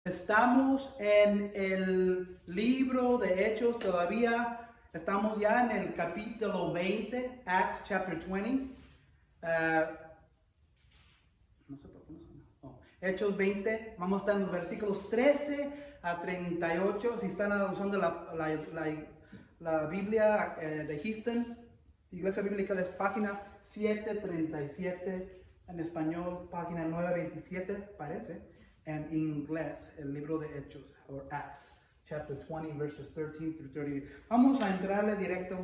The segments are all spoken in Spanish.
Estamos en el libro de Hechos todavía. Estamos ya en el capítulo 20, Acts chapter 20. No sé por qué no suena. Oh, Hechos 20, vamos a estar en los versículos 13 a 38. Si están usando la Biblia de Houston, Iglesia Bíblica, es página 737, en español página 927, parece. En inglés, el libro de Hechos, o Acts, chapter 20, verses 13 through 30. Vamos a entrarle directo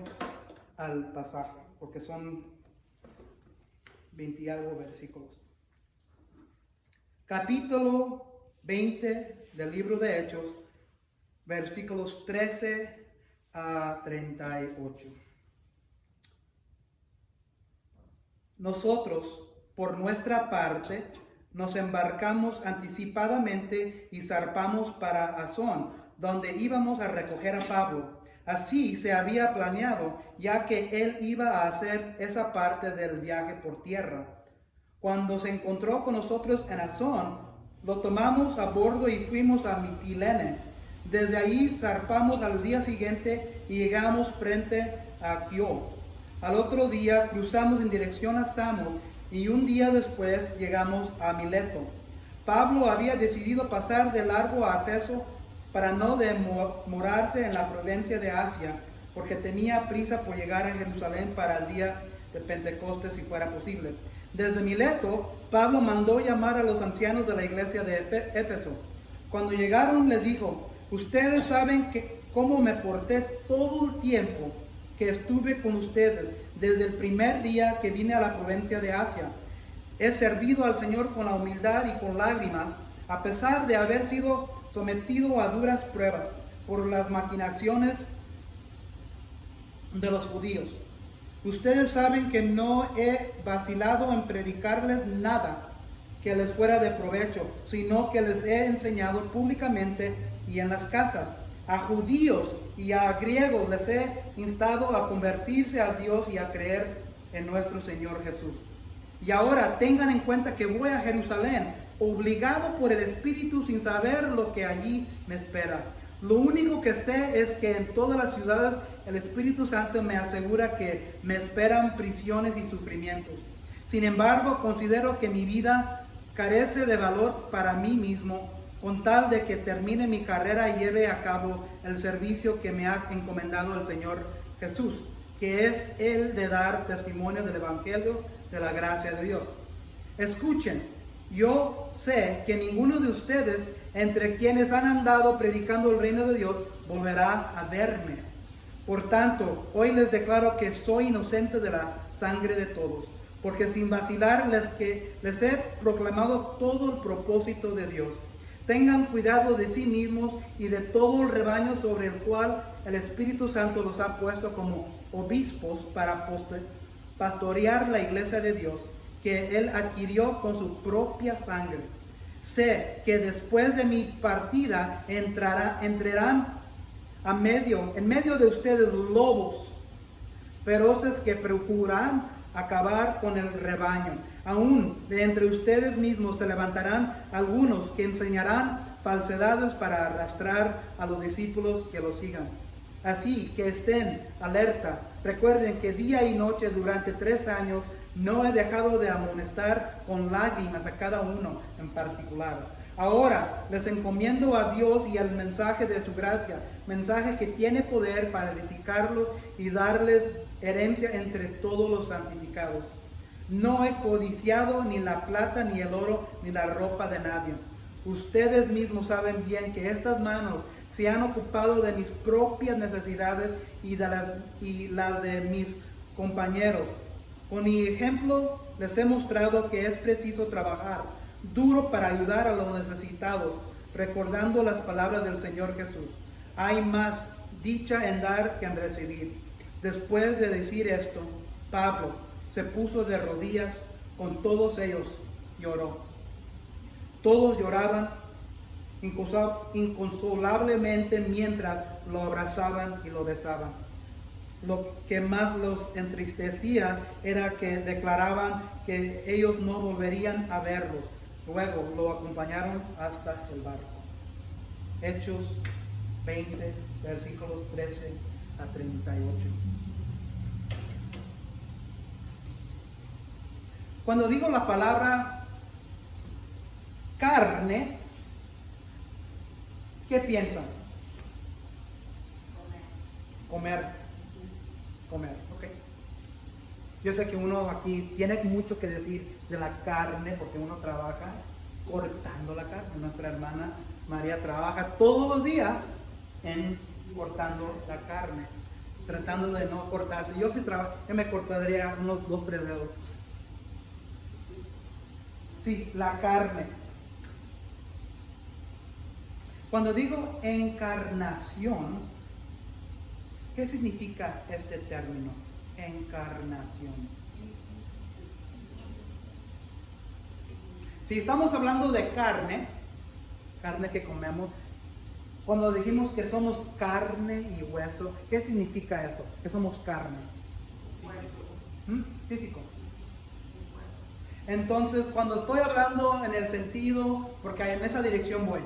al pasaje, porque son 20 y algo versículos. Capítulo 20 del libro de Hechos, versículos 13 a 38. Nosotros, por nuestra parte, nos embarcamos anticipadamente y zarpamos para Asón, donde íbamos a recoger a Pablo. Así se había planeado, ya que él iba a hacer esa parte del viaje por tierra. Cuando se encontró con nosotros en Asón, lo tomamos a bordo y fuimos a Mitilene. Desde ahí zarpamos al día siguiente y llegamos frente a Quio. Al otro día cruzamos en dirección a Samos y un día después llegamos a Mileto. Pablo había decidido pasar de largo a Efeso para no demorarse en la provincia de Asia, porque tenía prisa por llegar a Jerusalén para el día de Pentecostés si fuera posible. Desde Mileto, Pablo mandó llamar a los ancianos de la iglesia de Éfeso. Cuando llegaron les dijo: ustedes saben cómo me porté todo el tiempo que estuve con ustedes, desde el primer día que vine a la provincia de Asia. He servido al Señor con la humildad y con lágrimas, a pesar de haber sido sometido a duras pruebas por las maquinaciones de los judíos. Ustedes saben que no he vacilado en predicarles nada que les fuera de provecho, sino que les he enseñado públicamente y en las casas. A judíos y a griegos les he instado a convertirse a Dios y a creer en nuestro Señor Jesús. Y ahora tengan en cuenta que voy a Jerusalén, obligado por el Espíritu, sin saber lo que allí me espera. Lo único que sé es que en todas las ciudades el Espíritu Santo me asegura que me esperan prisiones y sufrimientos. Sin embargo, considero que mi vida carece de valor para mí mismo, con tal de que termine mi carrera y lleve a cabo el servicio que me ha encomendado el Señor Jesús, que es el de dar testimonio del Evangelio de la gracia de Dios. Escuchen, yo sé que ninguno de ustedes, entre quienes han andado predicando el reino de Dios, volverá a verme. Por tanto, hoy les declaro que soy inocente de la sangre de todos, porque sin vacilar les he proclamado todo el propósito de Dios. Tengan cuidado de sí mismos y de todo el rebaño sobre el cual el Espíritu Santo los ha puesto como obispos para pastorear la iglesia de Dios, que Él adquirió con su propia sangre. Sé que después de mi partida entrarán en medio de ustedes lobos feroces que procuran acabar con el rebaño. Aún de entre ustedes mismos se levantarán algunos que enseñarán falsedades para arrastrar a los discípulos que los sigan. Así que estén alerta. Recuerden que día y noche durante 3 años no he dejado de amonestar con lágrimas a cada uno en particular. Ahora les encomiendo a Dios y al mensaje de su gracia, mensaje que tiene poder para edificarlos y darles herencia entre todos los santificados. No he codiciado ni la plata, ni el oro, ni la ropa de nadie. Ustedes mismos saben bien que estas manos se han ocupado de mis propias necesidades y las de mis compañeros. Con mi ejemplo les he mostrado que es preciso trabajar duro para ayudar a los necesitados, recordando las palabras del Señor Jesús. Hay más dicha en dar que en recibir. Después de decir esto, Pablo se puso de rodillas con todos ellos, lloró. Todos lloraban inconsolablemente mientras lo abrazaban y lo besaban. Lo que más los entristecía era que declaraban que ellos no volverían a verlos. Luego lo acompañaron hasta el barco. Hechos 20, versículos 13 a 38. Cuando digo la palabra carne, ¿qué piensan? Comer. Ok. Yo sé que uno aquí tiene mucho que decir de la carne porque uno trabaja cortando la carne. Nuestra hermana María trabaja todos los días en cortando la carne, tratando de no cortarse. Yo si trabajo, yo me cortaría unos 2-3 dedos. Sí, la carne. Cuando digo encarnación, ¿qué significa este término? Encarnación. Si estamos hablando de carne que comemos, cuando dijimos que somos carne y hueso, ¿qué significa eso? Que somos carne. Físico. Entonces, cuando estoy hablando en el sentido, porque en esa dirección voy,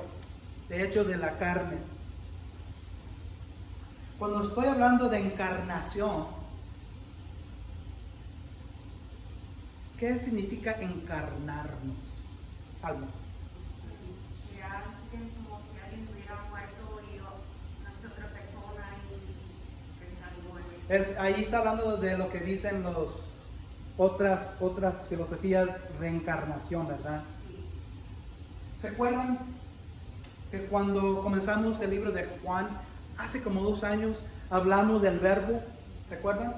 de hecho de la carne. Cuando estoy hablando de encarnación, ¿qué significa encarnarnos? Algo. Que alguien, como si alguien hubiera muerto y nació otra persona y reencarnó. Ahí está hablando de lo que dicen otras filosofías, reencarnación, ¿verdad? Sí. ¿Se acuerdan que cuando comenzamos el libro de Juan, hace como 2 años, hablamos del verbo? ¿Se acuerdan?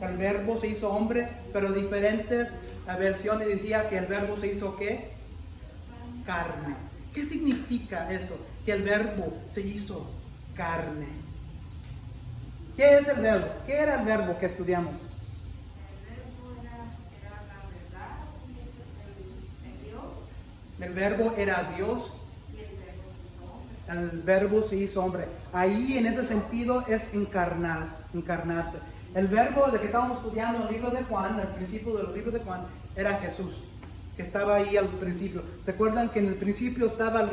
El verbo se hizo hombre, pero diferentes versiones decía que el verbo se hizo ¿qué? Carne. ¿Qué significa eso? Que el verbo se hizo carne. ¿Qué es el verbo? ¿Qué era el verbo que estudiamos? El verbo era Dios. El verbo se hizo hombre. Ahí en ese sentido es encarnarse. El verbo de que estábamos estudiando en el libro de Juan, al principio del libro de Juan, era Jesús, que estaba ahí al principio. ¿Se acuerdan que en el principio estaba el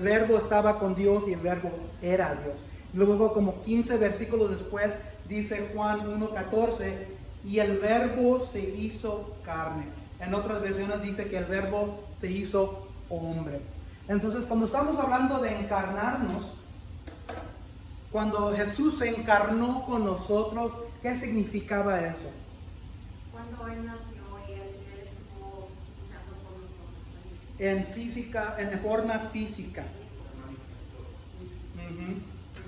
verbo estaba con Dios y el verbo era Dios? Luego como 15 versículos después dice Juan 1:14, y el verbo se hizo carne. En otras versiones dice que el verbo se hizo hombre. Entonces, cuando estamos hablando de encarnarnos, cuando Jesús se encarnó con nosotros, ¿qué significaba eso? Cuando Él nació y Él estuvo luchando por nosotros. En física, en forma física.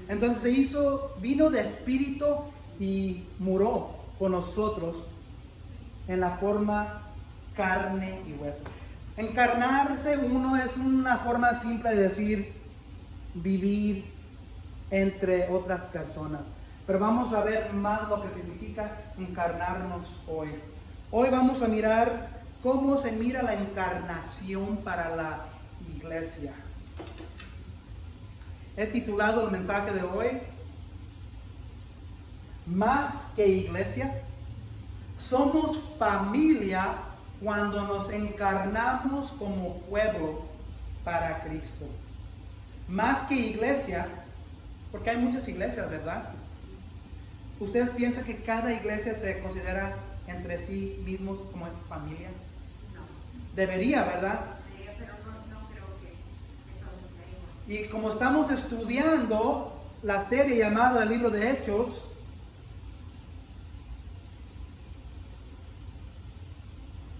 Entonces vino de espíritu y murió con nosotros en la forma carne y hueso. Encarnarse uno es una forma simple de decir vivir entre otras personas. Pero vamos a ver más lo que significa encarnarnos hoy. Hoy vamos a mirar cómo se mira la encarnación para la iglesia. He titulado el mensaje de hoy, Más que iglesia, somos familia cuando nos encarnamos como pueblo para Cristo. Más que iglesia, porque hay muchas iglesias, ¿verdad? ¿Ustedes piensan que cada iglesia se considera entre sí mismos como familia? No. Debería, ¿verdad? Pero no creo que todo sea igual. Y como estamos estudiando la serie llamada el libro de Hechos,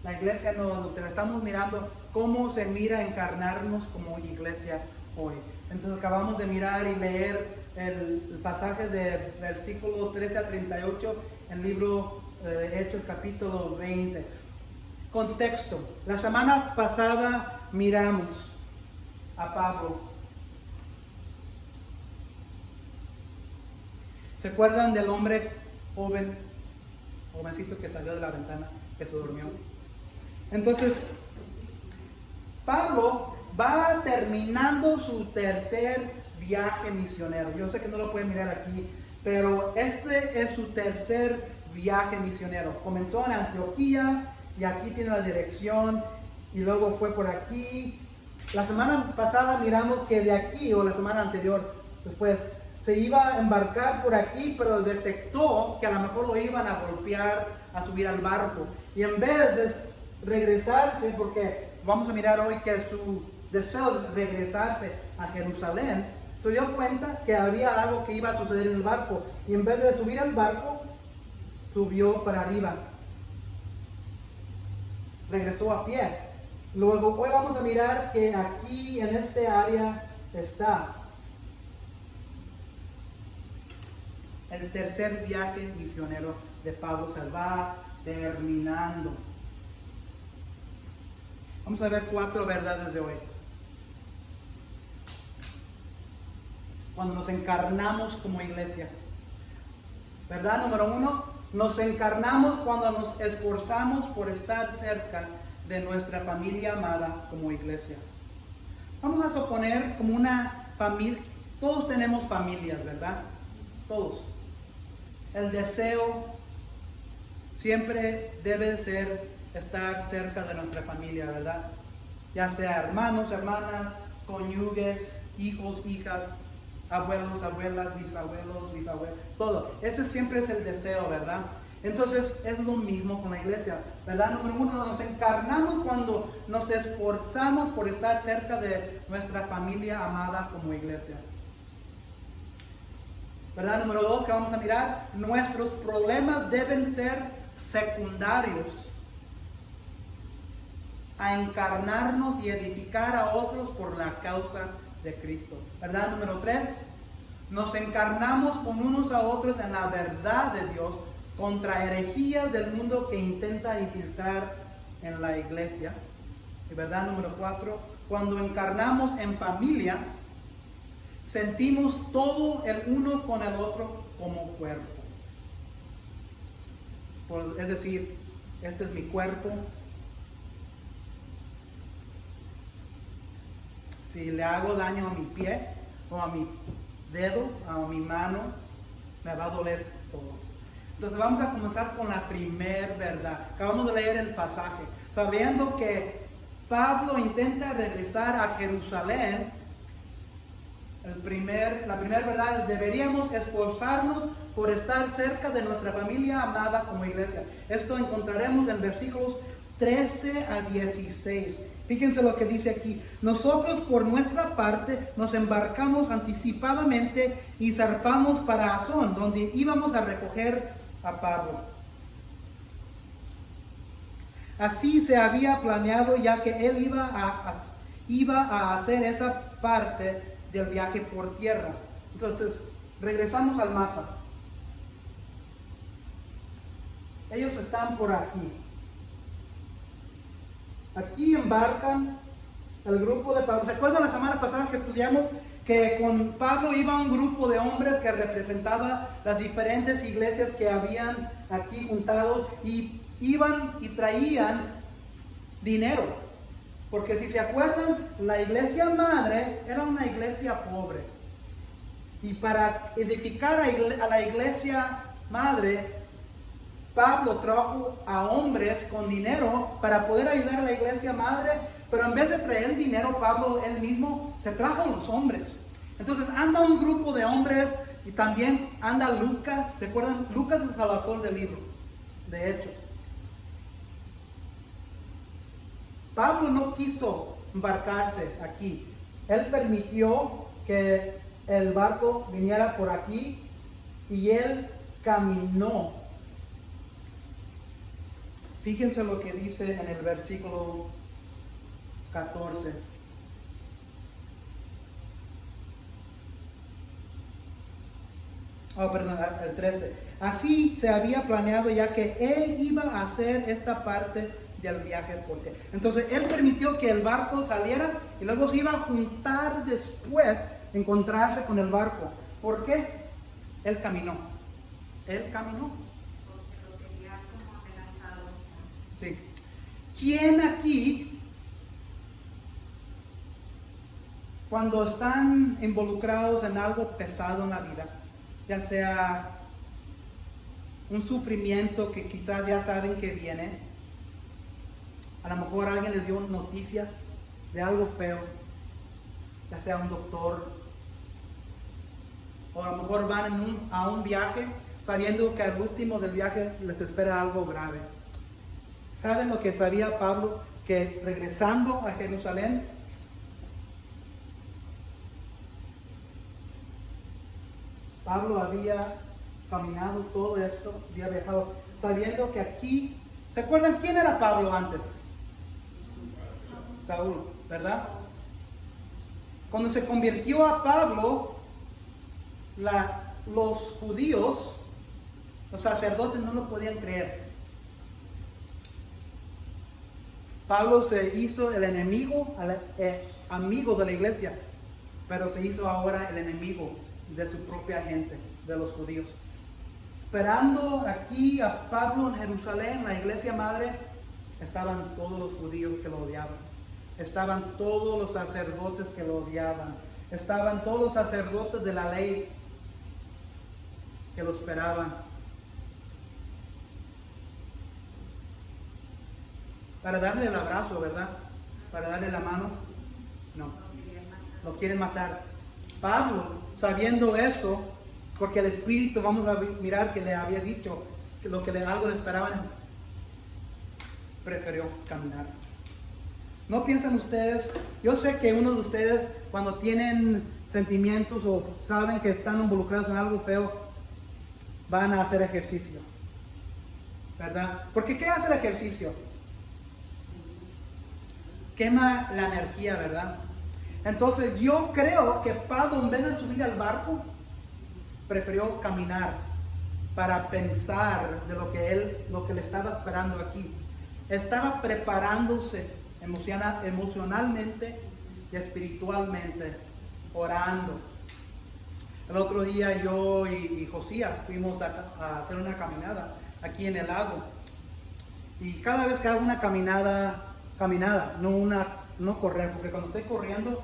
la iglesia no adultera, estamos mirando cómo se mira encarnarnos como iglesia hoy. Entonces acabamos de mirar y leer el pasaje de versículos 13 a 38 en el libro de Hechos capítulo 20. Contexto. La semana pasada miramos a Pablo. ¿Se acuerdan del hombre jovencito que salió de la ventana, que se durmió? Entonces, Pablo va terminando su tercer viaje misionero. Yo sé que no lo pueden mirar aquí, pero este es su tercer viaje misionero. Comenzó en Antioquía y aquí tiene la dirección y luego fue por aquí La semana pasada miramos que de aquí, o la semana anterior, después, se iba a embarcar por aquí, pero detectó que a lo mejor lo iban a golpear, a subir al barco. Y en vez de regresarse, porque vamos a mirar hoy que su deseo de regresarse a Jerusalén, se dio cuenta que había algo que iba a suceder en el barco. Y en vez de subir al barco, subió para arriba. Regresó a pie. Luego hoy vamos a mirar que aquí en este área está el tercer viaje misionero de Pablo. Se va terminando. Vamos a ver 4 verdades de hoy. Cuando nos encarnamos como iglesia. Verdad número 1, nos encarnamos cuando nos esforzamos por estar cerca de nuestra familia amada como iglesia. Vamos a suponer como una familia, todos tenemos familias, ¿verdad? Todos. El deseo siempre debe ser estar cerca de nuestra familia, ¿verdad? Ya sea hermanos, hermanas, cónyuges, hijos, hijas, abuelos, abuelas, bisabuelos, bisabuelas, todo. Ese siempre es el deseo, ¿verdad? Entonces es lo mismo con la iglesia, ¿verdad? Número 1, nos encarnamos cuando nos esforzamos por estar cerca de nuestra familia amada como iglesia. ¿Verdad? Número 2 que vamos a mirar, nuestros problemas deben ser secundarios a encarnarnos y edificar a otros por la causa de Cristo. ¿Verdad? Número 3, nos encarnamos con unos a otros en la verdad de Dios contra herejías del mundo que intenta infiltrar en la iglesia. Y verdad número 4, cuando encarnamos en familia, sentimos todo el uno con el otro como cuerpo. Es decir, este es mi cuerpo. Si le hago daño a mi pie o a mi dedo, a mi mano, me va a doler todo. Entonces vamos a comenzar con la primer verdad. Acabamos de leer el pasaje. Sabiendo que Pablo intenta regresar a Jerusalén, la primera verdad es: deberíamos esforzarnos por estar cerca de nuestra familia amada como iglesia. Esto encontraremos en versículos 13 a 16. Fíjense lo que dice aquí. Nosotros por nuestra parte nos embarcamos anticipadamente y zarpamos para Asón, donde íbamos a recoger a Pablo. Así se había planeado, ya que él iba a hacer esa parte del viaje por tierra. Entonces, regresamos al mapa. Ellos están por aquí. Aquí embarcan el grupo de Pablo. ¿Se acuerdan la semana pasada que estudiamos que con Pablo iba un grupo de hombres que representaba las diferentes iglesias que habían aquí juntados, y iban y traían dinero? Porque si se acuerdan, la iglesia madre era una iglesia pobre, y para edificar a la iglesia madre, Pablo trajo a hombres con dinero para poder ayudar a la iglesia madre. Pero en vez de traer el dinero, Pablo él mismo se trajo a los hombres. Entonces anda un grupo de hombres, y también anda Lucas. ¿Recuerdan? Lucas es el autor del libro de Hechos. Pablo no quiso embarcarse aquí. Él permitió que el barco viniera por aquí, y él caminó. Fíjense lo que dice en el versículo 14. Perdón, el 13. Así se había planeado, ya que él iba a hacer esta parte del viaje por tierra. Entonces él permitió que el barco saliera, y luego se iba a juntar después, encontrarse con el barco. ¿Por qué? Él caminó. Él caminó. Porque lo tenía como amenazado. Sí. ¿Quién aquí, cuando están involucrados en algo pesado en la vida, ya sea un sufrimiento que quizás ya saben que viene, a lo mejor alguien les dio noticias de algo feo, ya sea un doctor, o a lo mejor van a un viaje sabiendo que al último del viaje les espera algo grave. ¿Saben lo que sabía Pablo? Que regresando a Jerusalén, Pablo había caminado todo esto, había viajado, sabiendo que aquí, ¿se acuerdan quién era Pablo antes? Saúl, ¿verdad? Cuando se convirtió a Pablo, los judíos, los sacerdotes no lo podían creer. Pablo se hizo el enemigo, amigo de la iglesia, pero se hizo ahora el enemigo de su propia gente, de los judíos. Esperando aquí a Pablo en Jerusalén, la iglesia madre, estaban todos los judíos que lo odiaban. Estaban todos los sacerdotes que lo odiaban. Estaban todos los sacerdotes de la ley que lo esperaban. Para darle el abrazo, ¿verdad? Para darle la mano. No. Lo quieren matar. Pablo, sabiendo eso, porque el Espíritu, vamos a mirar que le había dicho que algo le esperaban, prefirió caminar. ¿No piensan ustedes? Yo sé que uno de ustedes, cuando tienen sentimientos o saben que están involucrados en algo feo, van a hacer ejercicio, ¿verdad? Porque ¿qué hace el ejercicio? Quema la energía, ¿verdad? Entonces yo creo que Pablo, en vez de subir al barco, prefirió caminar para pensar de lo que le estaba esperando aquí. Estaba preparándose emocionalmente y espiritualmente, orando. El otro día yo y Josías fuimos a hacer una caminada aquí en el lago. Y cada vez que hago una caminada, no correr, porque cuando estoy corriendo,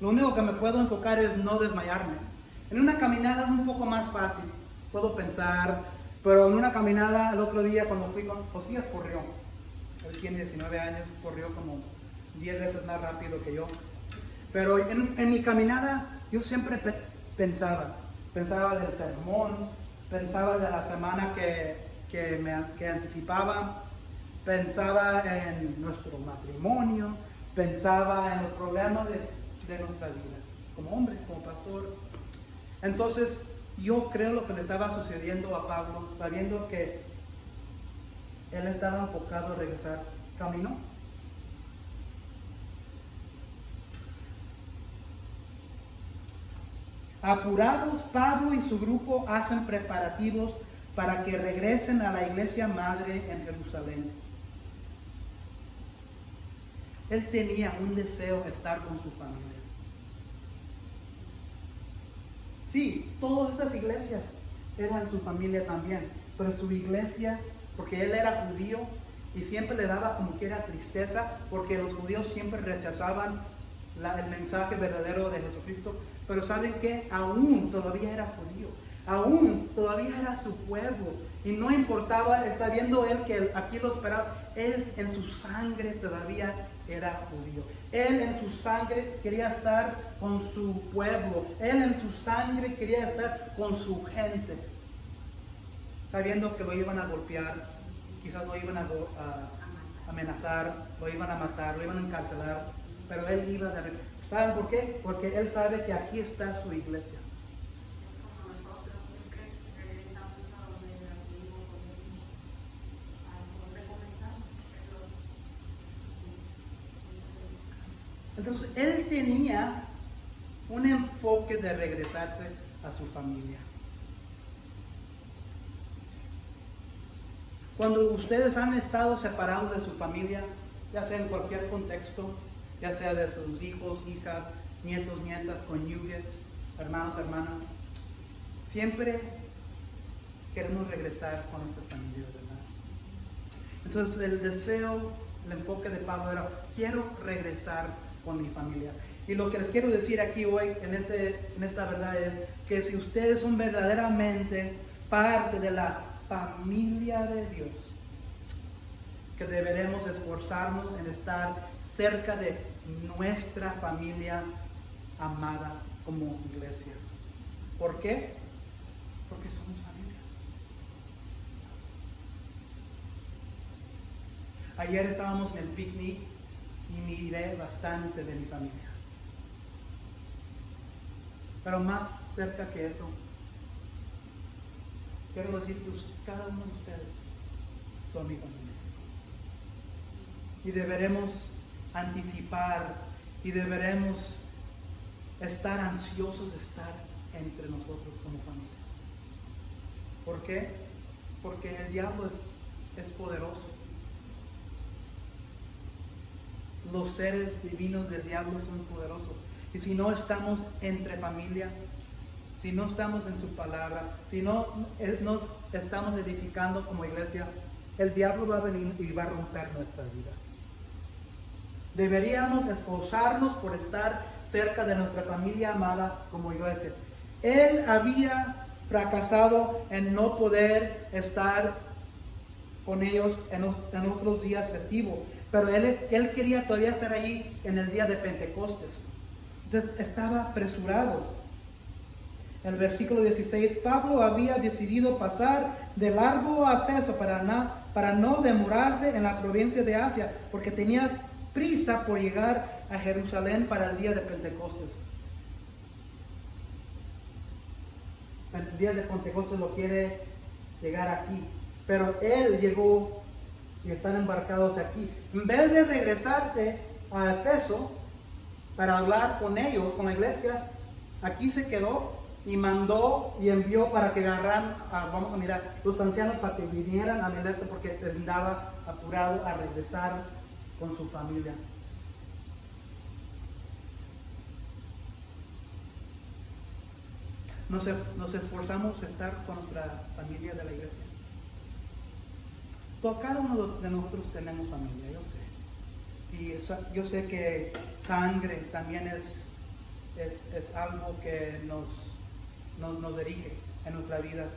lo único que me puedo enfocar es no desmayarme. En una caminada es un poco más fácil, puedo pensar, pero en una caminada el otro día cuando fui con Josías corrió. Él tiene 19 años, corrió como 10 veces más rápido que yo. Pero en mi caminada yo siempre pensaba del sermón, pensaba de la semana que anticipaba, pensaba en nuestro matrimonio, pensaba en los problemas de nuestras vidas, como hombre, como pastor. Entonces, yo creo lo que le estaba sucediendo a Pablo, sabiendo que él estaba enfocado a regresar, caminó. Apurados, Pablo y su grupo hacen preparativos para que regresen a la iglesia madre en Jerusalén. Él tenía un deseo de estar con su familia. Sí, todas estas iglesias eran su familia también, pero su iglesia, porque él era judío y siempre le daba como que era tristeza, porque los judíos siempre rechazaban el mensaje verdadero de Jesucristo. Pero ¿saben qué? Aún todavía era judío, aún todavía era su pueblo, y no importaba, sabiendo él que aquí lo esperaba, él en su sangre todavía era judío. Él en su sangre quería estar con su pueblo, él en su sangre quería estar con su gente, sabiendo que lo iban a golpear, quizás lo iban a amenazar, lo iban a matar, lo iban a encarcelar, pero él iba de regreso. ¿Saben por qué? Porque él sabe que aquí está su iglesia. Es como nosotros siempre regresamos a donde nacimos, donde vivimos, a donde comenzamos, pero siempre buscamos. Entonces él tenía un enfoque de regresarse a su familia. Cuando ustedes han estado separados de su familia, ya sea en cualquier contexto, ya sea de sus hijos, hijas, nietos, nietas, cónyuges, hermanos, hermanas, siempre queremos regresar con nuestras familias, ¿verdad? Entonces el deseo, el enfoque de Pablo era, quiero regresar con mi familia. Y lo que les quiero decir aquí hoy, en esta verdad, es que si ustedes son verdaderamente parte de la familia de Dios, que deberemos esforzarnos en estar cerca de nuestra familia amada como iglesia. ¿Por qué? Porque somos familia. Ayer estábamos en el picnic y miré bastante de mi familia. Pero más cerca que eso, quiero decir que cada uno de ustedes son mi familia. Y deberemos anticipar y deberemos estar ansiosos de estar entre nosotros como familia. ¿Por qué? Porque el diablo es poderoso. Los seres divinos del diablo son poderosos. Y si no estamos entre familia, si no estamos en su palabra, si no nos estamos edificando como iglesia, el diablo va a venir y va a romper nuestra vida. Deberíamos esforzarnos por estar cerca de nuestra familia amada como iglesia. Él había fracasado en no poder estar con ellos en otros días festivos, pero él quería todavía estar allí en el día de Pentecostés. Entonces estaba apresurado. El versículo 16, Pablo había decidido pasar de largo a Efeso para no demorarse en la provincia de Asia, porque tenía prisa por llegar a Jerusalén para el día de Pentecostés. El día de Pentecostés lo quiere llegar aquí, pero él llegó y están embarcados aquí. En vez de regresarse a Efeso para hablar con ellos, con la iglesia, aquí se quedó y mandó y envió para que agarraran, vamos a mirar, los ancianos para que vinieran a Mileto, porque andaba apurado a regresar con su familia. Nos esforzamos a estar con nuestra familia de la iglesia. Cada uno de nosotros tenemos familia, yo sé. Y yo sé que sangre también es algo que nos dirige en nuestras vidas.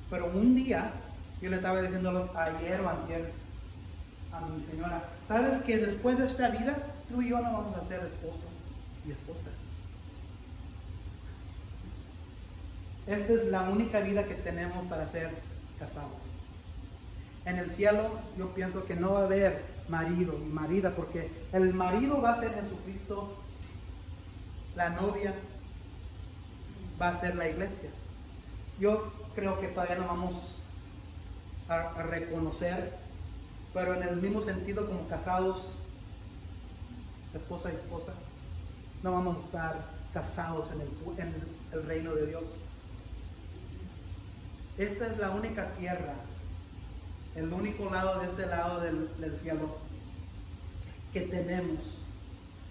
Pero un día, yo le estaba diciendo ayer o antier a mi señora, ¿sabes que después de esta vida, tú y yo no vamos a ser esposo y esposa? Esta es la única vida que tenemos para ser casados. En el cielo yo pienso que no va a haber marido y marida, porque el marido va a ser Jesucristo, la novia va a ser la iglesia. Yo creo que todavía no vamos a reconocer, pero en el mismo sentido como casados, esposa y esposa, no vamos a estar casados en el reino de Dios. Esta es la única tierra, el único lado de este lado del cielo que tenemos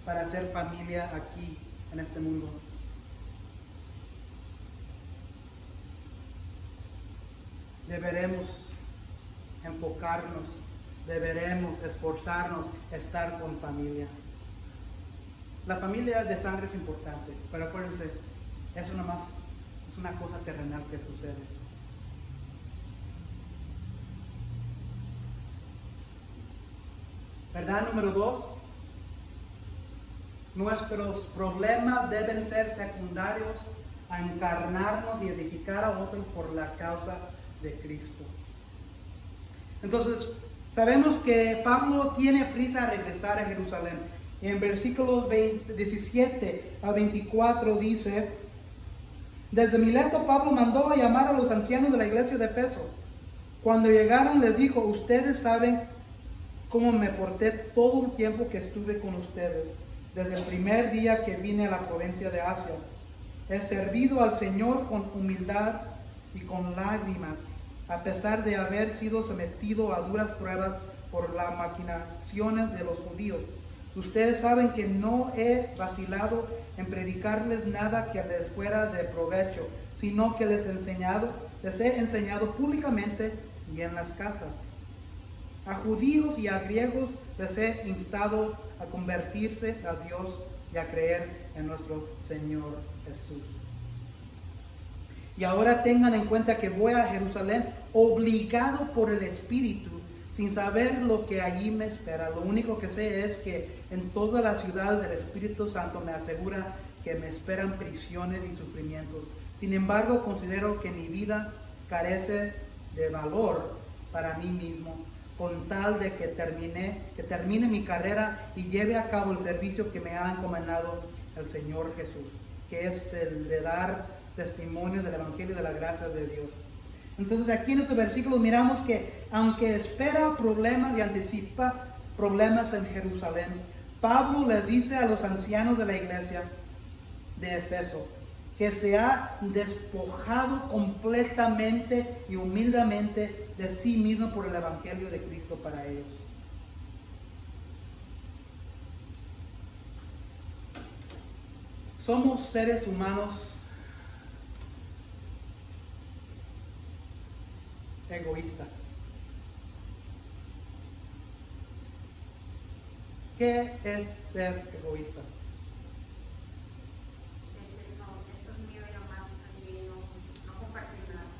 para hacer familia aquí en este mundo. Deberemos enfocarnos, deberemos esforzarnos a estar con familia. La familia de sangre es importante, pero acuérdense, es una cosa terrenal que sucede. ¿Verdad? Número 2, nuestros problemas deben ser secundarios a encarnarnos y edificar a otros por la causa de Cristo. Entonces, sabemos que Pablo tiene prisa a regresar a Jerusalén. En versículos 17 a 24 dice, desde Mileto Pablo mandó a llamar a los ancianos de la iglesia de Efeso. Cuando llegaron les dijo, ustedes saben cómo me porté todo el tiempo que estuve con ustedes, desde el primer día que vine a la provincia de Asia. He servido al Señor con humildad y con lágrimas, a pesar de haber sido sometido a duras pruebas por las maquinaciones de los judíos. Ustedes saben que no he vacilado en predicarles nada que les fuera de provecho, sino que les he enseñado públicamente y en las casas. A judíos y a griegos les he instado a convertirse a Dios y a creer en nuestro Señor Jesús. Y ahora tengan en cuenta que voy a Jerusalén obligado por el Espíritu, sin saber lo que allí me espera. Lo único que sé es que en todas las ciudades el Espíritu Santo me asegura que me esperan prisiones y sufrimientos. Sin embargo, considero que mi vida carece de valor para mí mismo, con tal de que termine mi carrera y lleve a cabo el servicio que me ha encomendado el Señor Jesús, que es el de dar testimonio del Evangelio de la gracia de Dios. Entonces aquí en este versículo miramos que aunque espera problemas y anticipa problemas en Jerusalén, Pablo les dice a los ancianos de la iglesia de Efeso que se ha despojado completamente y humildemente de sí mismo por el Evangelio de Cristo para ellos. Somos seres humanos egoístas. ¿Qué es ser egoísta? Decir, no, esto es mío y nomás y no compartir nada.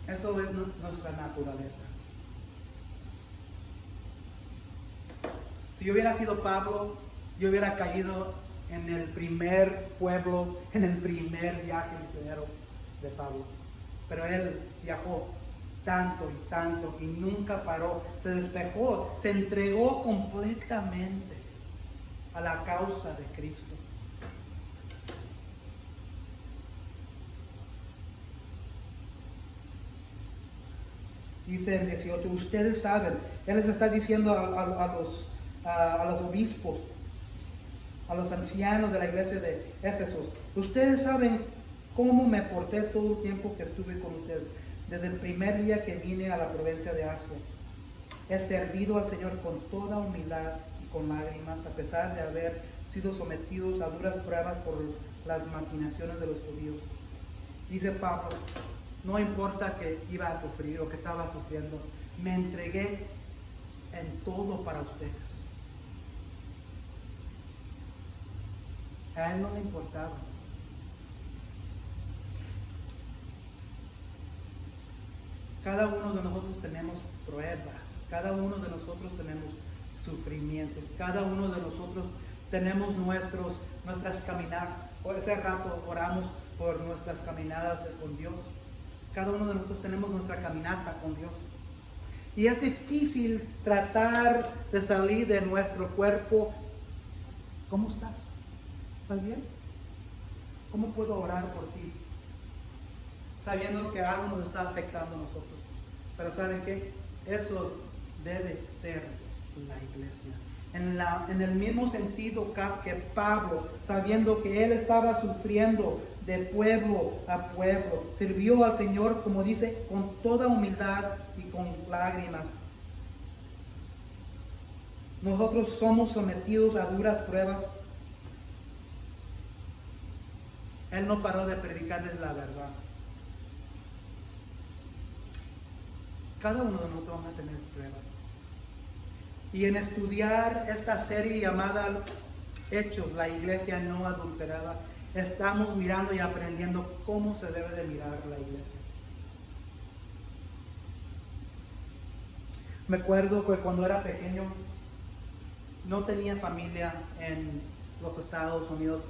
Eso es nuestra naturaleza. Si yo hubiera sido Pablo, yo hubiera caído en el primer pueblo, en el primer viaje misionero de Pablo. Pero él viajó tanto y nunca paró, se despejó, se entregó completamente a la causa de Cristo. Dice el 18, ustedes saben, él les está diciendo a los obispos, a los ancianos de la iglesia de Éfeso, ustedes saben cómo me porté todo el tiempo que estuve con ustedes, desde el primer día que vine a la provincia de Asia. He servido al Señor con toda humildad y con lágrimas, a pesar de haber sido sometidos a duras pruebas por las maquinaciones de los judíos. Dice Pablo, no importa que iba a sufrir o que estaba sufriendo, me entregué en todo para ustedes. A él no le importaba. Cada uno de nosotros tenemos pruebas, cada uno de nosotros tenemos sufrimientos, cada uno de nosotros tenemos nuestras caminadas. Por ese rato oramos por nuestras caminadas con Dios. Cada uno de nosotros tenemos nuestra caminata con Dios. Y es difícil tratar de salir de nuestro cuerpo. ¿Cómo estás? ¿Estás bien? ¿Cómo puedo orar por ti? Sabiendo que algo nos está afectando a nosotros. Pero ¿saben qué? Eso debe ser la iglesia. En el mismo sentido que Pablo, sabiendo que él estaba sufriendo de pueblo a pueblo, sirvió al Señor, como dice, con toda humildad y con lágrimas. Nosotros somos sometidos a duras pruebas. Él no paró de predicarles la verdad. Cada uno de nosotros vamos a tener pruebas. Y en estudiar esta serie llamada Hechos, la iglesia no adulterada, estamos mirando y aprendiendo cómo se debe de mirar la iglesia. Me acuerdo que cuando era pequeño no tenía familia en los Estados Unidos,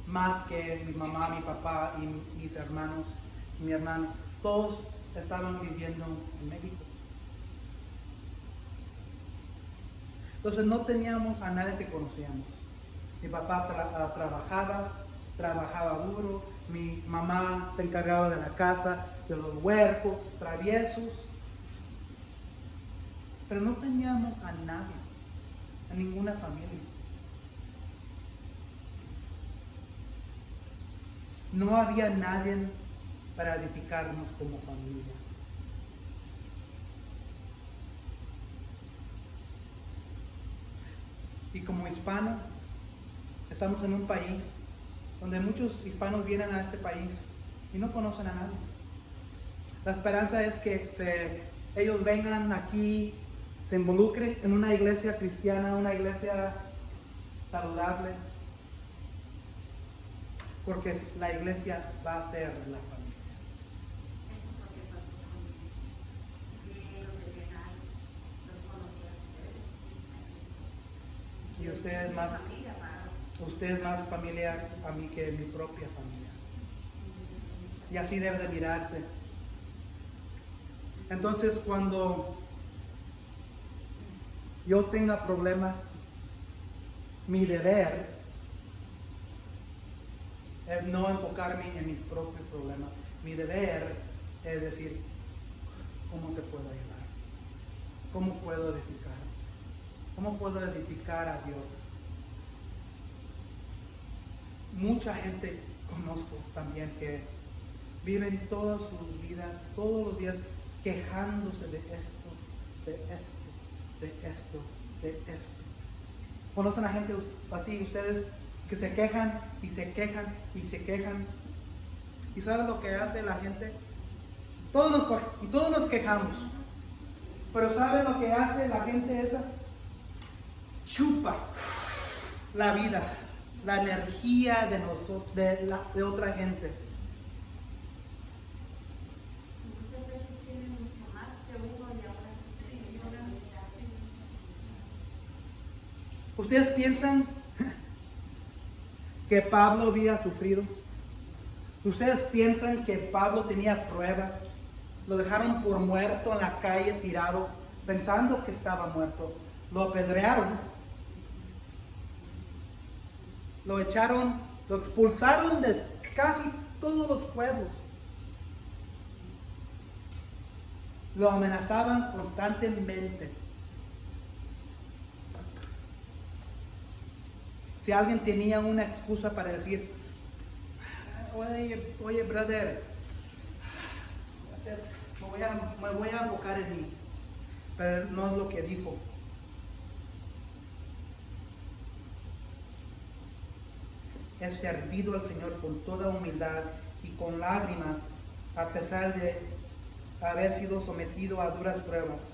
más que mi mamá, mi papá y mis hermanos, mi hermano. Todos estaban viviendo en México. Entonces no teníamos a nadie que conocíamos. Mi papá trabajaba duro, mi mamá se encargaba de la casa, de los huercos, traviesos. Pero no teníamos a nadie, a ninguna familia. No había nadie para edificarnos como familia. Y como hispano, estamos en un país donde muchos hispanos vienen a este país y no conocen a nadie. La esperanza es que ellos vengan aquí, se involucren en una iglesia cristiana, una iglesia saludable. porque la iglesia va a ser la familia. Eso es lo que pasó conmigo. Vinieron de llegar, los conocí a ustedes y Y usted es más, familia para usted es más familia a mí que mi propia familia. Y así debe de mirarse. Entonces, cuando yo tenga problemas, mi deber es no enfocarme en mis propios problemas. Mi deber es decir, ¿cómo te puedo ayudar? ¿Cómo puedo edificar? ¿Cómo puedo edificar a Dios? Mucha gente conozco también que viven todas sus vidas, todos los días, quejándose de esto, de esto, de esto, de esto. ¿Conocen a gente así, ustedes, que se quejan y se quejan y se quejan? ¿Y saben lo que hace la gente? Todos nos quejamos. Pero ¿saben lo que hace la gente esa? Chupa la vida, la energía de nosotros, de otra gente. muchas veces tienen mucho más que uno y ahora sí se ignoran. ¿Ustedes piensan que Pablo había sufrido? ¿Ustedes piensan que Pablo tenía pruebas? Lo dejaron por muerto en la calle tirado, pensando que estaba muerto. Lo apedrearon. Lo echaron, lo expulsaron de casi todos los pueblos. Lo amenazaban constantemente. Si alguien tenía una excusa para decir, oye, brother, me voy a enfocar en mí. Pero no es lo que dijo. He servido al Señor con toda humildad y con lágrimas, a pesar de haber sido sometido a duras pruebas.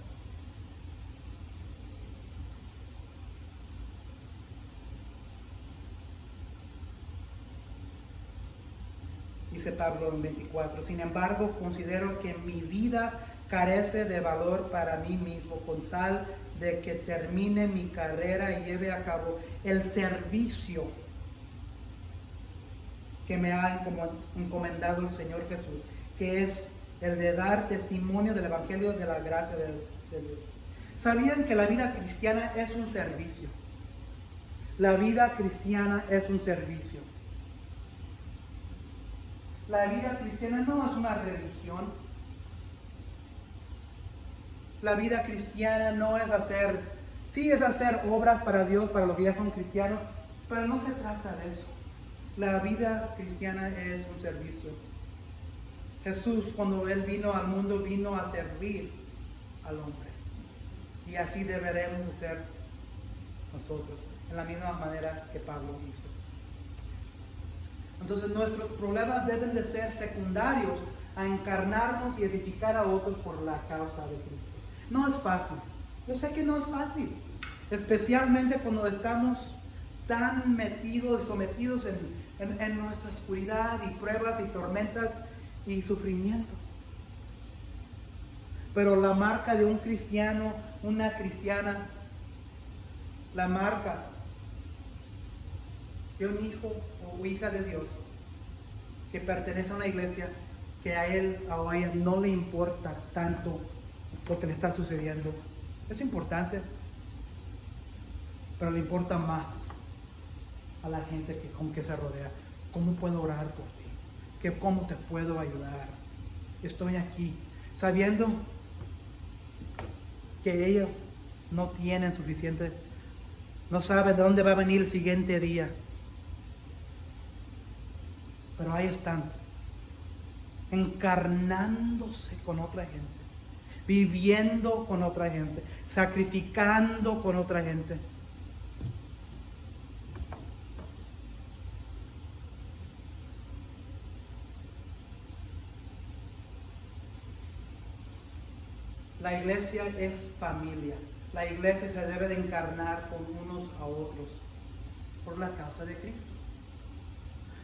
Dice Pablo en 24, sin embargo, considero que mi vida carece de valor para mí mismo, con tal de que termine mi carrera y lleve a cabo el servicio que me ha encomendado el Señor Jesús, que es el de dar testimonio del Evangelio de la gracia de Dios. ¿Sabían que la vida cristiana es un servicio? La vida cristiana es un servicio. La vida cristiana no es una religión. La vida cristiana no es es hacer obras para Dios, para los que ya son cristianos, pero no se trata de eso. La vida cristiana es un servicio. Jesús, cuando Él vino al mundo, vino a servir al hombre. Y así deberemos de ser nosotros, en la misma manera que Pablo hizo. Entonces nuestros problemas deben de ser secundarios a encarnarnos y edificar a otros por la causa de Cristo. No es fácil. Yo sé que no es fácil. Especialmente cuando estamos tan metidos y sometidos en nuestra oscuridad y pruebas y tormentas y sufrimiento. Pero la marca de un cristiano, una cristiana, la marca de un hijo o hija de Dios que pertenece a una iglesia, que a él o a ella no le importa tanto lo que le está sucediendo. Es importante, pero le importa más a la gente con que se rodea. ¿Cómo puedo orar por ti? ¿Cómo te puedo ayudar? Estoy aquí, sabiendo que ellos no tienen suficiente, no saben de dónde va a venir el siguiente día. Pero ahí están, encarnándose con otra gente, viviendo con otra gente, sacrificando con otra gente. La iglesia es familia. La iglesia se debe de encarnar con unos a otros por la causa de Cristo.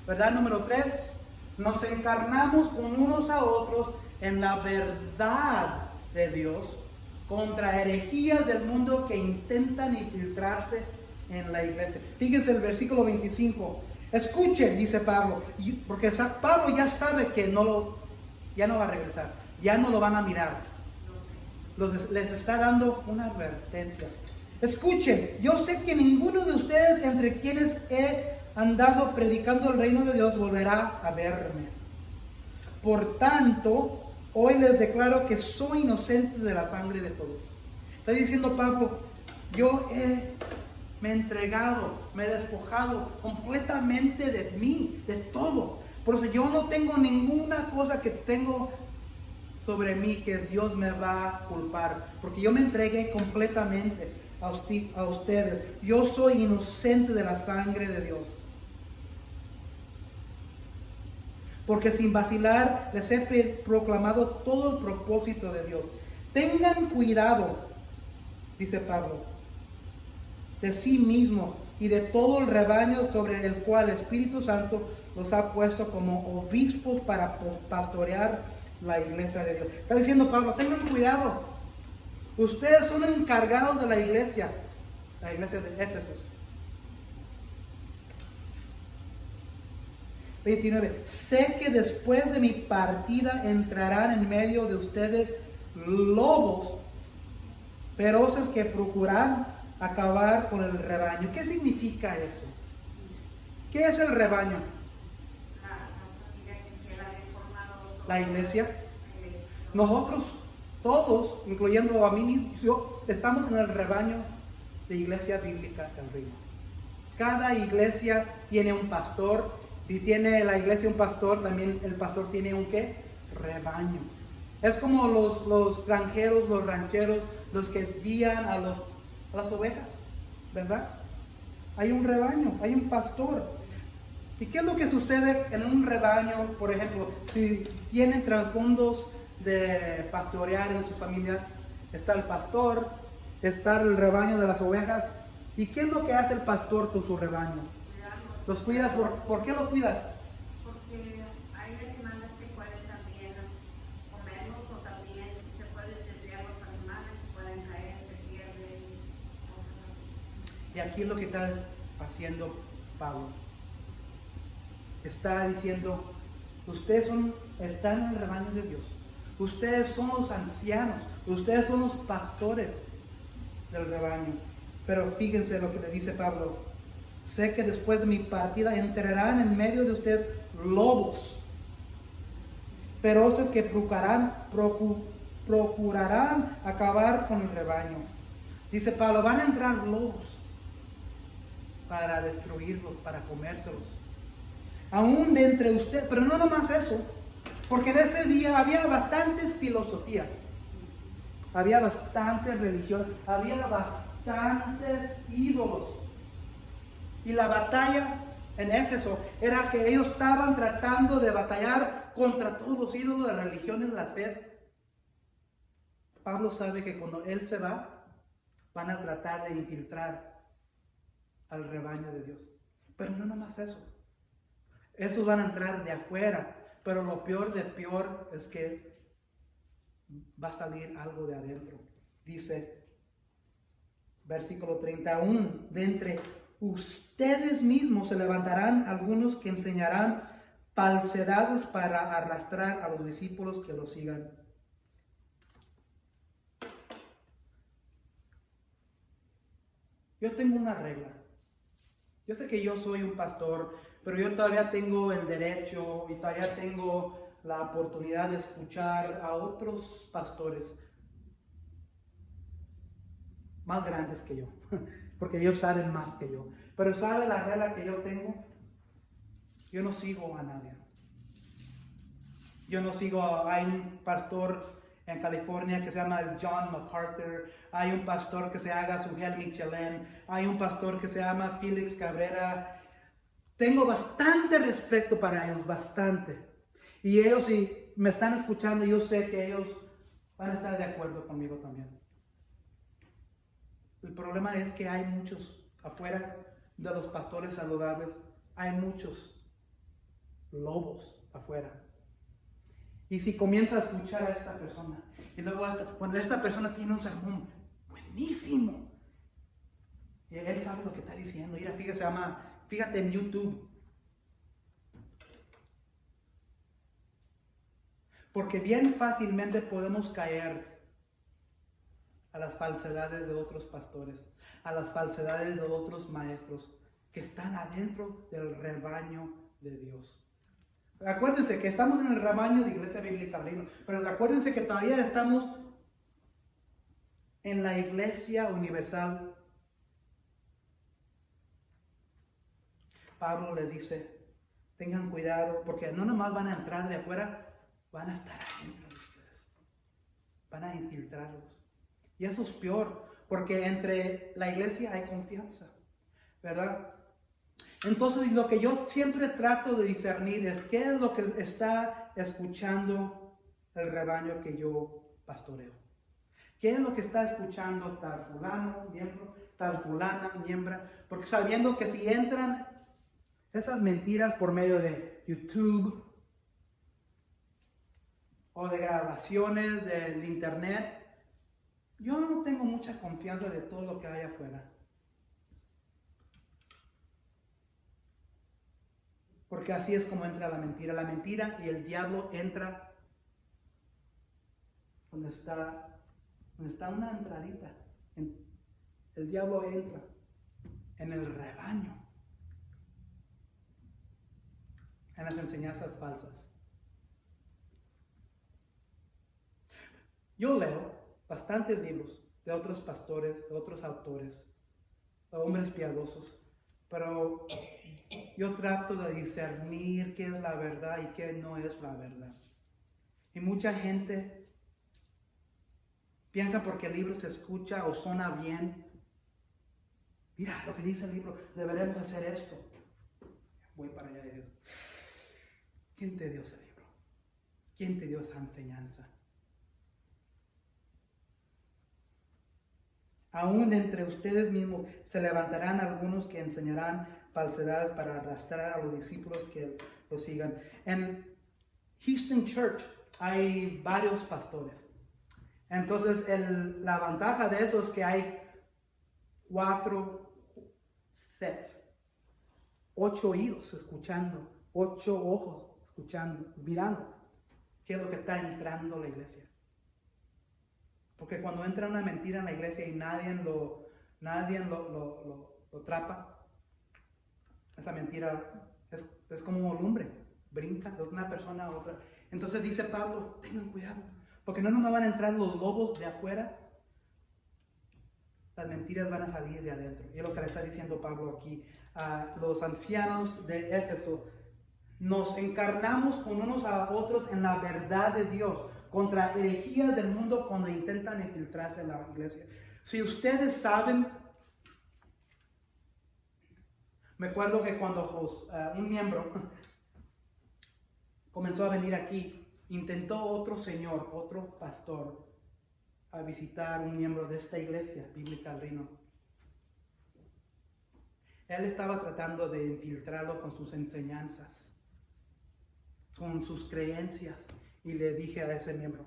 ¿verdad? Número 3, nos encarnamos con unos a otros en la verdad de Dios contra herejías del mundo que intentan infiltrarse en la iglesia. Fíjense el versículo 25. Escuchen, dice Pablo, porque Pablo ya sabe que ya no va a regresar, ya no lo van a mirar. Les está dando una advertencia. Escuchen, yo sé que ninguno de ustedes entre quienes he andado predicando el reino de Dios volverá a verme. Por tanto, hoy les declaro que soy inocente de la sangre de todos. Está diciendo Pablo, me he entregado, me he despojado completamente de mí, de todo. Por eso yo no tengo ninguna cosa que tengo sobre mí que Dios me va a culpar, porque yo me entregué completamente a ustedes. Yo soy inocente de la sangre de Dios. Porque sin vacilar les he proclamado todo el propósito de Dios. Tengan cuidado, dice Pablo, de sí mismos y de todo el rebaño sobre el cual el Espíritu Santo los ha puesto como obispos para pastorear la iglesia de Dios. Está diciendo Pablo, tengan cuidado. Ustedes son encargados de la iglesia de Éfesos. 29. Sé que después de mi partida entrarán en medio de ustedes lobos feroces que procurarán acabar con el rebaño. ¿Qué significa eso? ¿Qué es el rebaño? La iglesia. Nosotros todos, incluyendo a mí mismo, estamos en el rebaño de Iglesia Bíblica del Reino. Cada iglesia tiene un pastor. Si tiene la iglesia un pastor, también el pastor tiene un ¿qué? Rebaño. Es como los granjeros, los rancheros, los que guían a las ovejas, ¿verdad? Hay un rebaño, hay un pastor. ¿Y qué es lo que sucede en un rebaño? Por ejemplo, si tienen trasfondos de pastorear en sus familias, está el pastor, está el rebaño de las ovejas. ¿Y qué es lo que hace el pastor con su rebaño? ¿Los cuida? ¿Por qué los cuida? Porque hay animales que pueden también comerlos o también se pueden desviar los animales, pueden caer, se pierden, cosas así. Y aquí es lo que está haciendo Pablo. Está diciendo, ustedes están en el rebaño de Dios. Ustedes son los ancianos, ustedes son los pastores del rebaño. Pero fíjense lo que le dice Pablo. Sé que después de mi partida entrarán en medio de ustedes lobos feroces que procurarán acabar con el rebaño. Dice Pablo, van a entrar lobos para destruirlos, para comérselos. Aún de entre ustedes, pero no nomás eso, porque en ese día había bastantes filosofías, había bastantes religiones, había bastantes ídolos. Y la batalla en Éfeso era que ellos estaban tratando de batallar contra todos los ídolos de religiones, las feas. Pablo sabe que cuando él se va, van a tratar de infiltrar al rebaño de Dios. Pero no nada más eso. Esos van a entrar de afuera, pero lo peor de peor es que va a salir algo de adentro. Dice, versículo 31, de entre ustedes mismos se levantarán algunos que enseñarán falsedades para arrastrar a los discípulos que los sigan. Yo tengo una regla. Yo sé que yo soy un pastor, pero yo todavía tengo el derecho y todavía tengo la oportunidad de escuchar a otros pastores más grandes que yo, porque ellos saben más que yo. Pero ¿sabe la regla que yo tengo? Yo no sigo a nadie. Hay un pastor en California que se llama John MacArthur, hay un pastor que se llama Sugel Michelin, hay un pastor que se llama Félix Cabrera. Tengo bastante respeto para ellos, bastante. Y ellos, si me están escuchando, yo sé que ellos van a estar de acuerdo conmigo también. El problema es que hay muchos afuera de los pastores saludables, hay muchos lobos afuera. Y si comienza a escuchar a esta persona, y luego cuando esta persona tiene un sermón buenísimo, y él sabe lo que está diciendo. Mira, fíjate en YouTube. Porque bien fácilmente podemos caer a las falsedades de otros pastores, a las falsedades de otros maestros que están adentro del rebaño de Dios. Acuérdense que estamos en el rebaño de Iglesia Bíblica Reino, pero acuérdense que todavía estamos en la Iglesia Universal. Pablo les dice, tengan cuidado, porque no nomás van a entrar de afuera, van a estar adentro de ustedes. Van a infiltrarlos. Y eso es peor, porque entre la iglesia hay confianza, ¿verdad? Entonces, lo que yo siempre trato de discernir es qué es lo que está escuchando el rebaño que yo pastoreo. ¿Qué es lo que está escuchando tal fulano, miembro, tal fulana, miembra? Porque sabiendo que si entran esas mentiras por medio de YouTube o de grabaciones del internet, yo no tengo mucha confianza de todo lo que hay afuera. Porque así es como entra la mentira. La mentira y el diablo entra donde está una entradita. El diablo entra en el rebaño, en las enseñanzas falsas. Yo leo bastantes libros de otros pastores, de otros autores, de hombres piadosos, pero yo trato de discernir qué es la verdad y qué no es la verdad. Y mucha gente piensa porque el libro se escucha o suena bien. Mira lo que dice el libro, deberemos hacer esto. Voy para allá y digo, ¿quién te dio ese libro? ¿Quién te dio esa enseñanza? Aún entre ustedes mismos se levantarán algunos que enseñarán falsedades para arrastrar a los discípulos que los sigan. En Houston Church hay varios pastores. Entonces la ventaja de eso es que hay 4 sets, 8 oídos escuchando, 8 ojos escuchando, mirando qué es lo que está entrando a la iglesia. Porque cuando entra una mentira en la iglesia y nadie lo atrapa, esa mentira es como lumbre, brinca de una persona a otra. Entonces dice Pablo, tengan cuidado, porque no nos van a entrar los lobos de afuera, las mentiras van a salir de adentro. Y es lo que le está diciendo Pablo aquí a los ancianos de Éfeso. Nos encarnamos con unos a otros en la verdad de Dios, contra herejías del mundo cuando intentan infiltrarse en la iglesia. Si ustedes saben, me acuerdo que cuando un miembro comenzó a venir aquí, intentó otro señor, otro pastor, a visitar un miembro de esta iglesia bíblica Reino. Él estaba tratando de infiltrarlo con sus enseñanzas, con sus creencias. Y le dije a ese miembro,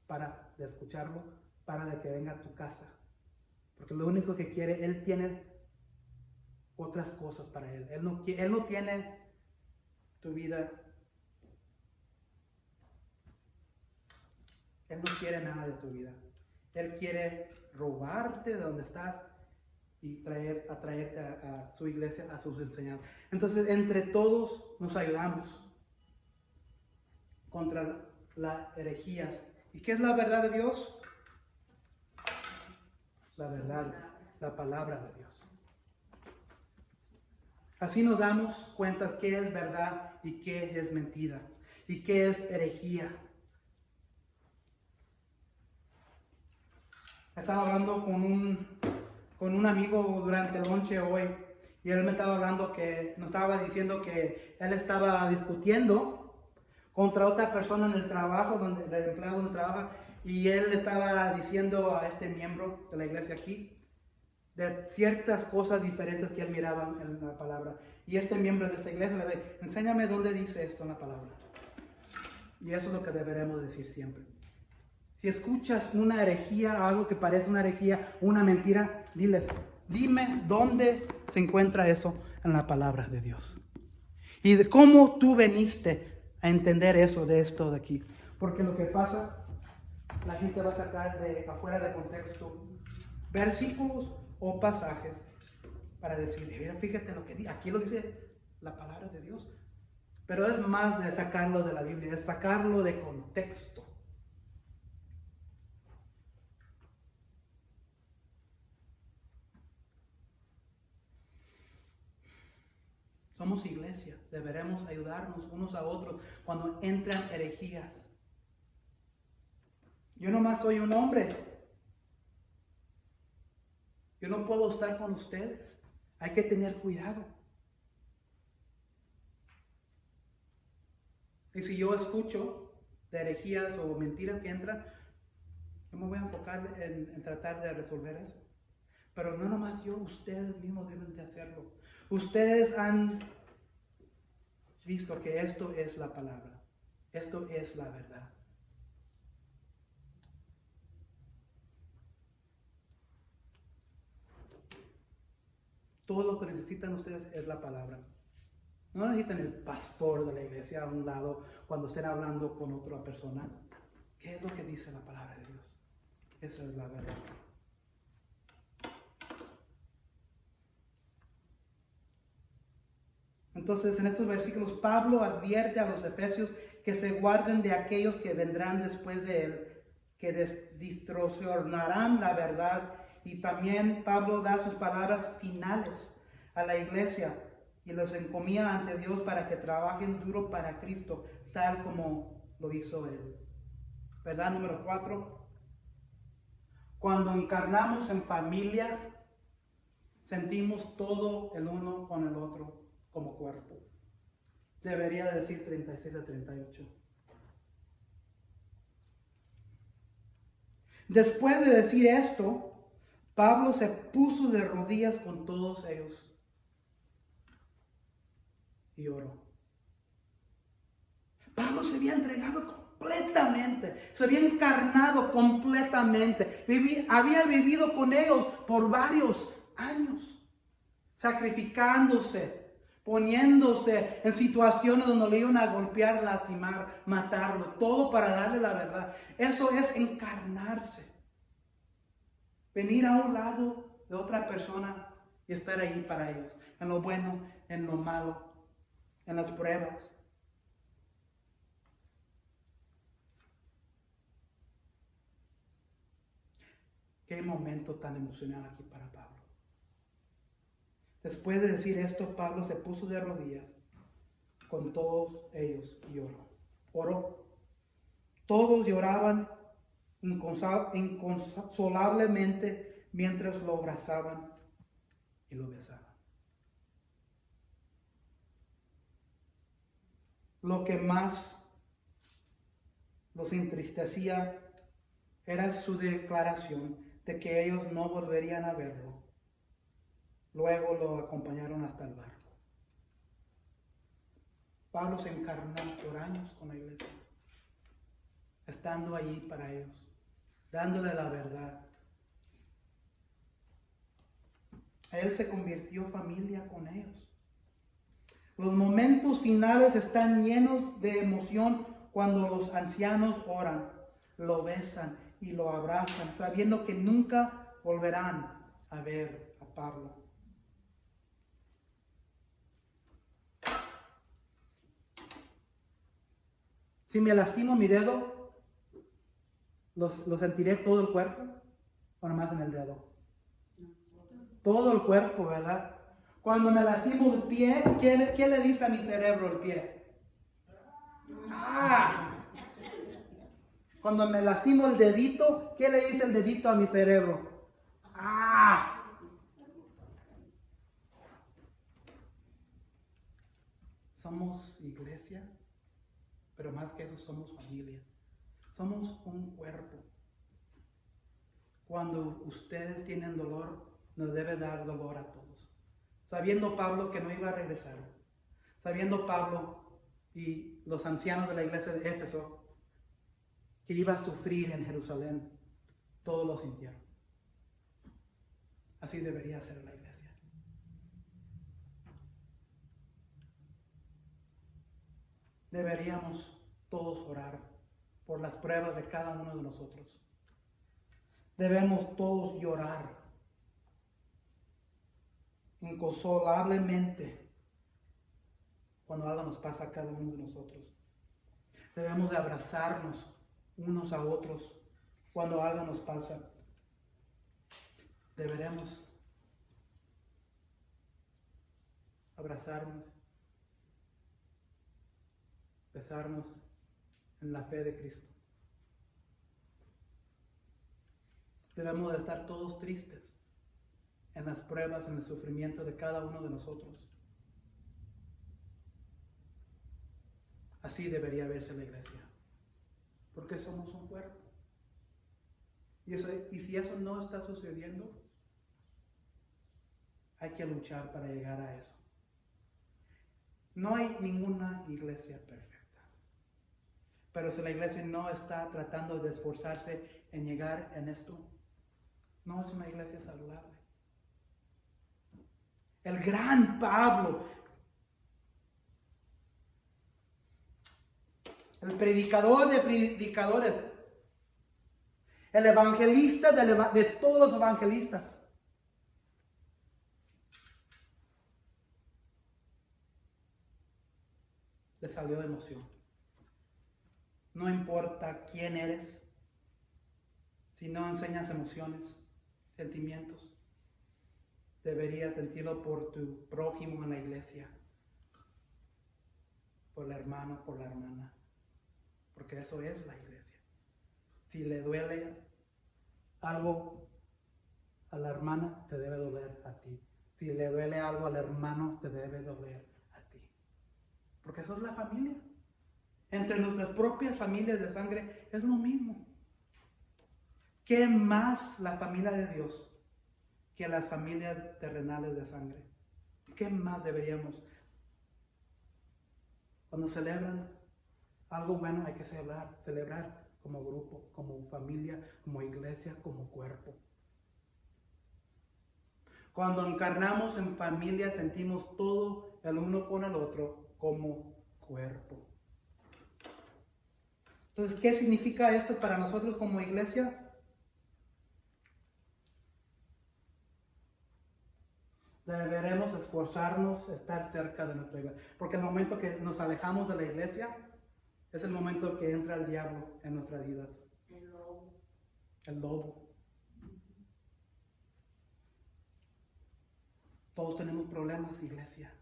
para de escucharlo, para de que venga a tu casa. Porque lo único que quiere, él tiene otras cosas para él. Él no tiene tu vida. Él no quiere nada de tu vida. Él quiere robarte de donde estás y atraerte a su iglesia, a sus enseñanzas. Entonces, entre todos nos ayudamos contra las herejías. ¿Y qué es la verdad de Dios? La verdad, la palabra de Dios. Así nos damos cuenta qué es verdad y qué es mentira y qué es herejía. Estaba hablando con un amigo durante el lonche hoy y él me estaba hablando nos estaba diciendo que él estaba discutiendo contra otra persona en el trabajo, el empleado donde trabaja, y él le estaba diciendo a este miembro de la iglesia aquí de ciertas cosas diferentes que él miraba en la palabra. Y este miembro de esta iglesia le dice, enséñame dónde dice esto en la palabra. Y eso es lo que deberemos decir siempre. Si escuchas una herejía, algo que parece una herejía, una mentira, diles, dime dónde se encuentra eso en la palabra de Dios. Y de cómo tú veniste a entender eso de esto de aquí. Porque lo que pasa, la gente va a sacar de afuera de contexto versículos o pasajes para decir, mira, fíjate lo que dice, aquí lo dice la palabra de Dios. Pero es más de sacarlo de la Biblia, es sacarlo de contexto. Somos iglesia, deberemos ayudarnos unos a otros cuando entran herejías. Yo nomás soy un hombre. Yo no puedo estar con ustedes. Hay que tener cuidado. Y si yo escucho de herejías o mentiras que entran, yo me voy a enfocar en tratar de resolver eso. Pero no nomás yo, ustedes mismos deben de hacerlo. Ustedes han visto que esto es la palabra. Esto es la verdad. Todo lo que necesitan ustedes es la palabra. No necesitan el pastor de la iglesia a un lado cuando estén hablando con otra persona. ¿Qué es lo que dice la palabra de Dios? Esa es la verdad. Entonces, en estos versículos, Pablo advierte a los efesios que se guarden de aquellos que vendrán después de él, que distorsionarán la verdad. Y también Pablo da sus palabras finales a la iglesia y los encomía ante Dios para que trabajen duro para Cristo, tal como lo hizo él. ¿Verdad? Número 4. Cuando encarnamos en familia, sentimos todo el uno con el otro como cuerpo. Debería decir 36 a 38. Después de decir esto, Pablo se puso de rodillas con todos ellos y oró. Pablo se había entregado completamente, se había encarnado completamente, había vivido con ellos por varios años, sacrificándose, poniéndose en situaciones donde le iban a golpear, lastimar, matarlo, todo para darle la verdad. Eso es encarnarse. Venir a un lado de otra persona y estar ahí para ellos, en lo bueno, en lo malo, en las pruebas. Qué momento tan emocional aquí para Pablo. Después de decir esto, Pablo se puso de rodillas con todos ellos y oró. Oró. Todos lloraban inconsolablemente mientras lo abrazaban y lo besaban. Lo que más los entristecía era su declaración de que ellos no volverían a verlo. Luego lo acompañaron hasta el barco. Pablo se encarnó por años con la iglesia, estando allí para ellos, dándole la verdad. Él se convirtió familia con ellos. Los momentos finales están llenos de emoción cuando los ancianos oran, lo besan y lo abrazan, sabiendo que nunca volverán a ver a Pablo. Si me lastimo mi dedo, ¿lo sentiré todo el cuerpo o nomás en el dedo? Todo el cuerpo, ¿verdad? Cuando me lastimo el pie, ¿qué le dice a mi cerebro el pie? ¡Ah! Cuando me lastimo el dedito, ¿qué le dice el dedito a mi cerebro? ¡Ah! Somos iglesia, pero más que eso somos familia. Somos un cuerpo. Cuando ustedes tienen dolor, nos debe dar dolor a todos. Sabiendo Pablo que no iba a regresar, sabiendo Pablo y los ancianos de la iglesia de Éfeso que iba a sufrir en Jerusalén, todos lo sintieron. Así debería ser la iglesia. Deberíamos todos orar por las pruebas de cada uno de nosotros. Debemos todos llorar inconsolablemente cuando algo nos pasa a cada uno de nosotros. Debemos de abrazarnos unos a otros cuando algo nos pasa. Deberemos abrazarnos, besarnos en la fe de Cristo. Debemos de estar todos tristes en las pruebas, en el sufrimiento de cada uno de nosotros. Así debería verse la iglesia, porque somos un cuerpo. Y si eso no está sucediendo, hay que luchar para llegar a eso. No hay ninguna iglesia perfecta, pero si la iglesia no está tratando de esforzarse en llegar en esto, no es una iglesia saludable. El gran Pablo, el predicador de predicadores, el evangelista de todos los evangelistas, le salió de emoción. No importa quién eres, si no enseñas emociones, sentimientos, deberías sentirlo por tu prójimo en la iglesia, por el hermano, por la hermana, porque eso es la iglesia. Si le duele algo a la hermana, te debe doler a ti. Si le duele algo al hermano, te debe doler a ti. Porque eso es la familia. Entre nuestras propias familias de sangre es lo mismo. ¿Qué más la familia de Dios que las familias terrenales de sangre? ¿Qué más deberíamos? Cuando celebran algo bueno hay que celebrar como grupo, como familia, como iglesia, como cuerpo. Cuando encarnamos en familia sentimos todo el uno con el otro como cuerpo. Entonces, ¿qué significa esto para nosotros como iglesia? Deberemos esforzarnos a estar cerca de nuestra iglesia. Porque el momento que nos alejamos de la iglesia es el momento que entra el diablo en nuestras vidas. El lobo. Todos tenemos problemas, iglesia.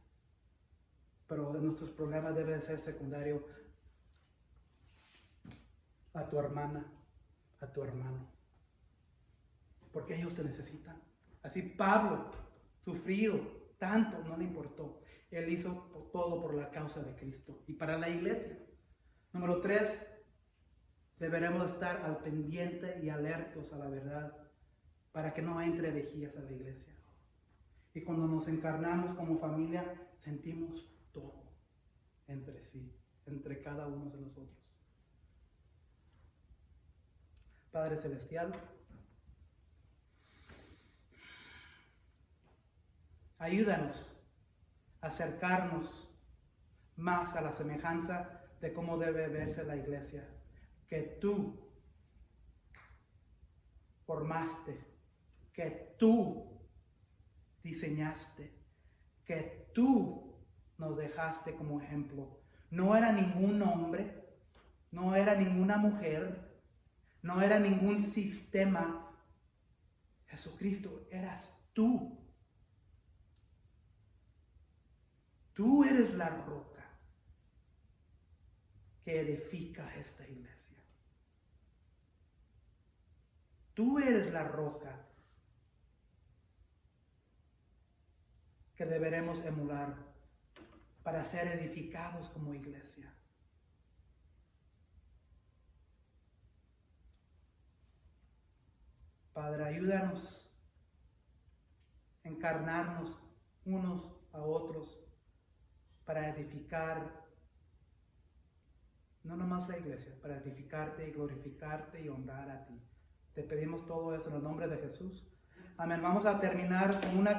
Pero nuestros problemas deben ser secundarios a tu hermana, a tu hermano. Porque ellos te necesitan. Así Pablo, sufrido tanto, no le importó. Él hizo todo por la causa de Cristo y para la iglesia. Número 3, deberemos estar al pendiente y alertos a la verdad para que no entre herejías a la iglesia. Y cuando nos encarnamos como familia, sentimos todo entre sí, entre cada uno de nosotros. Padre Celestial, ayúdanos a acercarnos más a la semejanza de cómo debe verse la iglesia, que tú formaste, que tú diseñaste, que tú nos dejaste como ejemplo. No era ningún hombre, no era ninguna mujer, no era ningún sistema. Jesucristo, eras tú. Tú eres la roca que edifica esta iglesia. Tú eres la roca que deberemos emular para ser edificados como iglesia. Padre, ayúdanos encarnarnos unos a otros para edificar, no nomás la iglesia, para edificarte y glorificarte y honrar a ti. Te pedimos todo eso en el nombre de Jesús. Amén. Vamos a terminar con una